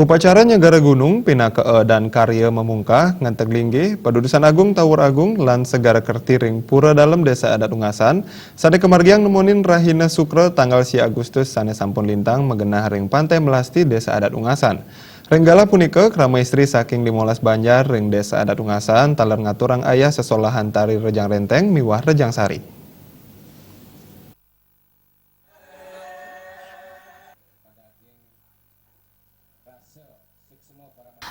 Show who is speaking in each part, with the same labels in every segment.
Speaker 1: Upacara Nyagara Gunung, Pinake dan Karya Memungkah, Nganteg Linggih, Padudusan Agung Tawur Agung, lan Segara Kertiring, Pura Dalem Desa Adat Ungasan, sane kemargiang nemonin Rahina Sukro tanggal si Agustus sane sampun lintang megenah ring Pantai Melasti Desa Adat Ungasan. Renggala punike krama istri saking Dimolas Banjar ring Desa Adat Ungasan taler ngaturang ayah sesolahan tari Rejang Renteng miwah Rejang Sari.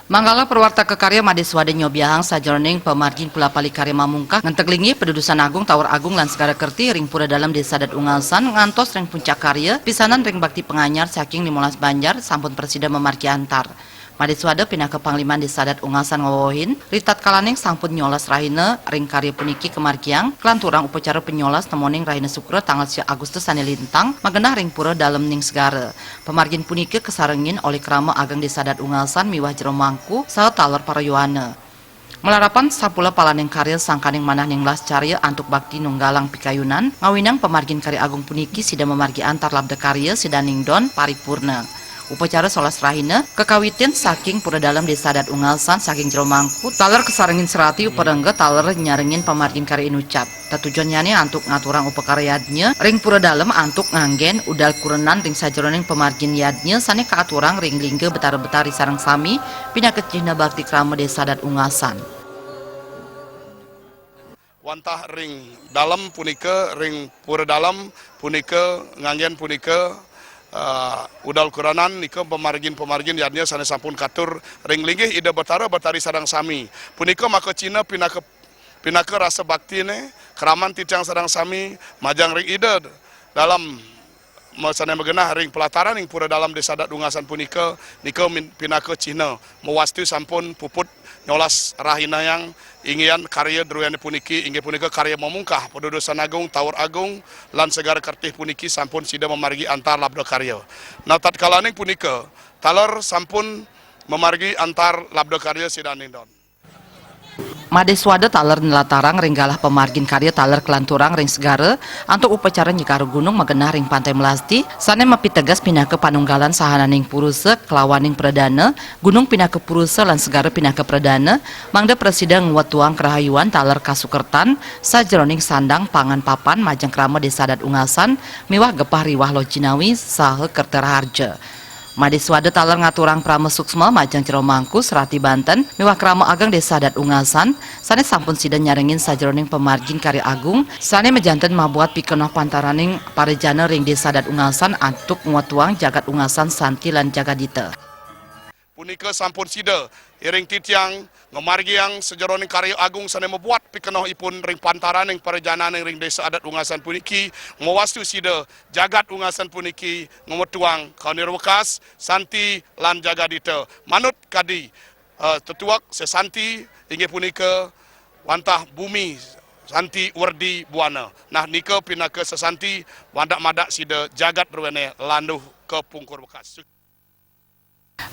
Speaker 2: Manggala perwarta kekarya Madeswade Nyobiahang sajroning pemargin pula pali karya Mamungkah ngenteglingi Padudusan Agung Tawur Agung lan Segara Kerti ring Pura Dalem Desa Adat Ungasan ngantos ring puncak karya pisanan ring bakti penganyar saking Dimolas Banjar sampun presiden memargi antar. Madeswade pindah ke Pangliman Desa Adat Ungasan ngawohin ritat kalaning sampun nyolas Rahina ring karya puniki kemargiang kelanturang upacara penyolas temoning Rahina Sukro tanggal 1 Agustus sane lintang magenah ring Pura Dalem ning Segara. Pemargin puniki kesarengin oleh krama Ageng Desa Adat Ungasan miwah jero mangku saha taler parayoana. Melarapan sapula palaning karya sangkaning manah ning las carya antuk bakti nunggalang pikayunan ngawinang pemargin karya agung puniki sida memargi antar labda karya sidaning don paripurna. Upacara solas Rahina kekawitin saking Pura Dalem Desa Adat Ungasan saking jero mangku taler kesarengin serati uperengge taler nyarengin pemargin karya inucap. Tatujuannya antuk ngaturang upakara yadnya ring Pura Dalem antuk nganggen udal kurenan ring sajroning pemargin yadnya sane kaaturang ring lingge betara-betari sareng sami pindah ke Cihna bakti krama Desa Adat Ungasan.
Speaker 3: Wantah ring dalam punike ring Pura Dalem punike nganggen punike udal kuranan nika pemargin yadnya sana sampun katur ring linggih ida betari sadang sami punika maka Cina pinake rasa bakti ne keraman tijang sadang sami majang ring ida dalam masane megenah ring pelataran ring Pura Dalem Desa Adat Ungasan punika nika pinake Cina mewasti sampun puput nyolas Rahina yang ingian karya druyane puniki inggih punika karya Memungkah Padudusan Agung Tawur Agung lan Segara Kertih puniki sampun sida memargi antar labda karya. Nah tatkala ning punika taler sampun memargi antar labda karya sidaning don.
Speaker 2: Madeswade taler nelatarang ring galah pemargin karya taler kelanturang ring Segara antuk upacara Nyagara Gunung magenah ring Pantai Melasti sane mapi tegas pindah ke panunggalan sahananing Puruse kelawaning Perdana Gunung pindah ke Puruse lan Segara pindah ke Perdana mangda presiden nguat tuang kerahayuan taler kasukertan sajroning sandang pangan papan majang krama Desa Adat Ungasan miwah gepah riwah Lojinawi saha Kerteraharja. Madeswade taler ngaturang prama suksma majang jero mangku serati Banten miwah krama Ageng Desa Adat Ungasan sane sampun sida nyarengin sajroning pemargin karya agung sane mejanten mabuat pikenoh pantaraning parejana ring Desa Adat Ungasan antuk nguatuang jagat Ungasan santi lan jagadita.
Speaker 3: Punika sampun sida iring titiang ngemargi yang sejeroning karya agung sane membuat pikenoh ipun ring pantaran ring parejana ring Desa Adat Ungasan puniki mewastu sida jagat Ungasan puniki ngometuang kaunir wekas santi lan jagadita manut kadi tetuak sesanti inggih punika wantah bumi santi werdi buana. Nah nika pinake sesanti wandak-madak sida jagat ruwene landuh ke pungkur bekas.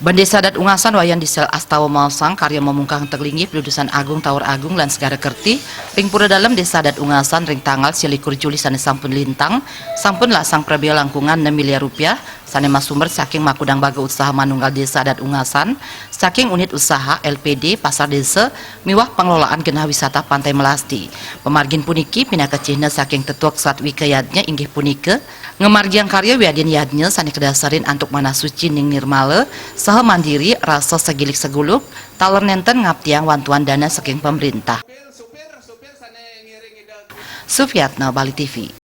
Speaker 2: Desa Adat Ungasan wayan disel astawa malsang karya Memungkah teglingi Padudusan Agung Tawur Agung lan Segara Kerti ring Pura Dalem Desa Adat Ungasan ring tanggal 1 Juli sane sampun lintang sampun lasang prebia langkungan 6 miliar rupiah sane masumber saking makudang baga usaha manunggal Desa Adat Ungasan saking unit usaha LPD Pasar Desa miwah pengelolaan genah wisata Pantai Melasti. Pemargin puniki pindah ke Cihna saking tetuak satwika yadnya inggih punika ngemargiang karya wiadin yadnya sane kedasarin antuk manah suci ning nirmale saha mandiri rasa segilik seguluk taler nenten ngaptiang wantuan dana saking pemerintah. Sufiatna, Bali TV.